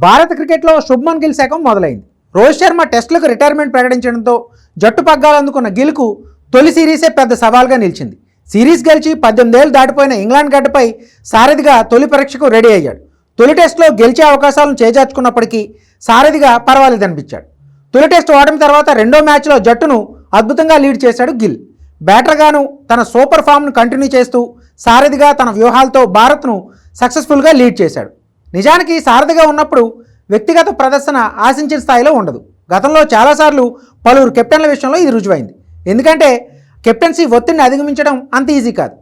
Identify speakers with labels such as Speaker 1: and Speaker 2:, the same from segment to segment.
Speaker 1: భారత క్రికెట్లో శుభ్మన్ గిల్ శకం మొదలైంది. రోహిత్ శర్మ టెస్టులకు రిటైర్మెంట్ ప్రకటించడంతో జట్టు పగ్గాలు అందుకున్న గిల్కు తొలి సిరీసే పెద్ద సవాల్గా నిలిచింది. సిరీస్ గెలిచి 18 ఏళ్లు దాటిపోయిన ఇంగ్లాండ్ గడ్డపై సారథిగా తొలి పరీక్షకు రెడీ అయ్యాడు. తొలి టెస్టులో గెలిచే అవకాశాలను చేజార్చుకున్నప్పటికీ సారథిగా పర్వాలేదనిపించాడు. తొలి టెస్టు ఓటమి తర్వాత రెండో మ్యాచ్లో జట్టును అద్భుతంగా లీడ్ చేశాడు గిల్. బ్యాటర్గాను తన సూపర్ ఫామ్ను కంటిన్యూ చేస్తూ సారథిగా తన వ్యూహాలతో భారత్ను సక్సెస్ఫుల్గా లీడ్ చేశాడు. నిజానికి సారథిగా ఉన్నప్పుడు వ్యక్తిగత ప్రదర్శన ఆశించిన స్థాయిలో ఉండదు. గతంలో చాలాసార్లు పలువురు కెప్టెన్ల విషయంలో ఇది రుజువైంది. ఎందుకంటే కెప్టెన్సీ ఒత్తిడిని అధిగమించడం అంత ఈజీ కాదు.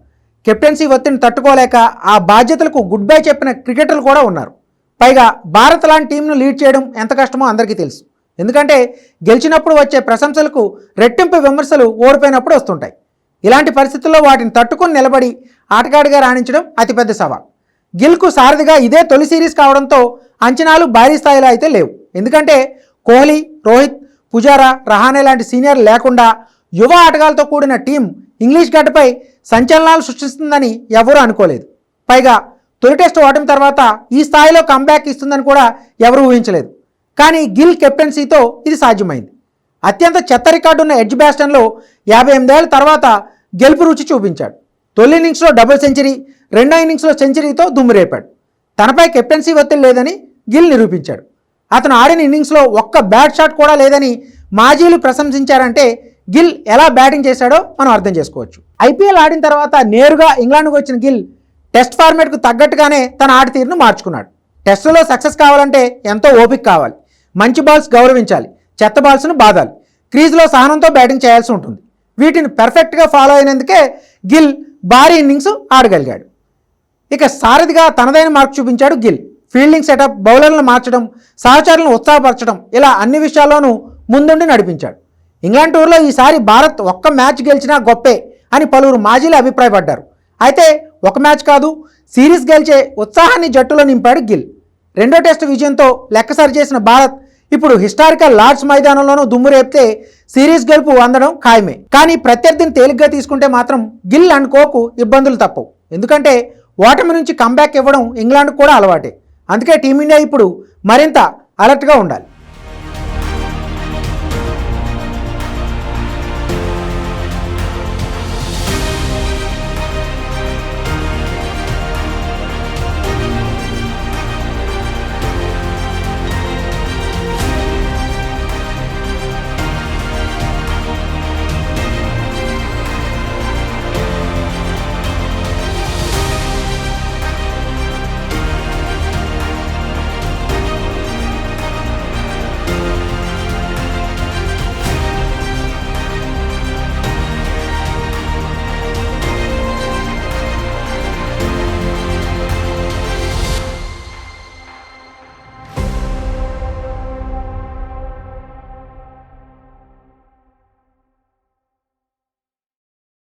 Speaker 1: కెప్టెన్సీ ఒత్తిడిని తట్టుకోలేక ఆ బాధ్యతలకు గుడ్ బై చెప్పిన క్రికెటర్లు కూడా ఉన్నారు. పైగా భారత్ లాంటి టీంను లీడ్ చేయడం ఎంత కష్టమో అందరికీ తెలుసు. ఎందుకంటే గెలిచినప్పుడు వచ్చే ప్రశంసలకు రెట్టింపు విమర్శలు ఓడిపోయినప్పుడు వస్తుంటాయి. ఇలాంటి పరిస్థితుల్లో వాటిని తట్టుకొని నిలబడి ఆటగాడిగా రాణించడం అతిపెద్ద సవాల్. గిల్కు సారథిగా ఇదే తొలి సిరీస్ కావడంతో అంచనాలు భారీ స్థాయిలో అయితే లేవు. ఎందుకంటే కోహ్లీ, రోహిత్, పుజారా, రహానే లాంటి సీనియర్లు లేకుండా యువ ఆటగాళ్లతో కూడిన టీం ఇంగ్లీష్ గడ్డపై సంచలనాలు సృష్టిస్తుందని ఎవరూ అనుకోలేదు. పైగా తొలి టెస్టు ఓటమి తర్వాత ఈ స్థాయిలో కంబ్యాక్ ఇస్తుందని కూడా ఎవరూ ఊహించలేదు. కానీ గిల్ కెప్టెన్సీతో ఇది సాధ్యమైంది. అత్యంత చెత్త రికార్డున్న ఎడ్జ్ బ్యాస్టన్లో 58 ఏళ్ల తర్వాత గెలుపు రుచి చూపించాడు. తొలి ఇన్నింగ్స్లో డబుల్ సెంచరీ, రెండో ఇన్నింగ్స్లో సెంచరీతో దుమ్మురేపాడు. తనపై కెప్టెన్సీ ఒత్తిడి లేదని గిల్ నిరూపించాడు. అతను ఆడిన ఇన్నింగ్స్లో ఒక్క బ్యాట్ షాట్ కూడా లేదని మాజీలు ప్రశంసించారంటే గిల్ ఎలా బ్యాటింగ్ చేశాడో మనం అర్థం చేసుకోవచ్చు. ఐపీఎల్ ఆడిన తర్వాత నేరుగా ఇంగ్లాండ్కు వచ్చిన గిల్ టెస్ట్ ఫార్మాట్కు తగ్గట్టుగానే తన ఆట తీరును మార్చుకున్నాడు. టెస్టులో సక్సెస్ కావాలంటే ఎంతో ఓపిక కావాలి. మంచి బాల్స్ గౌరవించాలి, చెత్త బాల్స్ను బాదాలి, క్రీజ్లో సహనంతో బ్యాటింగ్ చేయాల్సి ఉంటుంది. వీటిని పెర్ఫెక్ట్గా ఫాలో అయినందుకే గిల్ భారీ ఇన్నింగ్స్ ఆడగలిగాడు. ఇక సారథిగా తనదైన మార్క్ చూపించాడు గిల్. ఫీల్డింగ్ సెటప్, బౌలర్లను మార్చడం, సహచరులను ఉత్సాహపరచడం, ఇలా అన్ని విషయాల్లోనూ ముందుండి నడిపించాడు. ఇంగ్లాండ్ టూర్లో ఈసారి భారత్ ఒక్క మ్యాచ్ గెలిచినా గొప్పే అని పలువురు మాజీలు అభిప్రాయపడ్డారు. అయితే ఒక మ్యాచ్ కాదు, సిరీస్ గెలిచే ఉత్సాహాన్ని జట్టులో నింపాడు గిల్. రెండో టెస్టు విజయంతో లెక్కసరి చేసిన భారత్ ఇప్పుడు హిస్టారికల్ లార్డ్స్ మైదానంలోనూ దుమ్ము రేపితే సిరీస్ గెలుపు అందడం ఖాయమే. కానీ ప్రత్యర్థిని తేలిగ్గా తీసుకుంటే మాత్రం గిల్ అండ్ కోకు ఇబ్బందులు తప్పవు. ఎందుకంటే ఓటమి నుంచి కంబ్యాక్ ఇవ్వడం ఇంగ్లాండ్కు కూడా అలవాటే. అందుకే టీమిండియా ఇప్పుడు మరింత అలర్ట్గా ఉండాలి.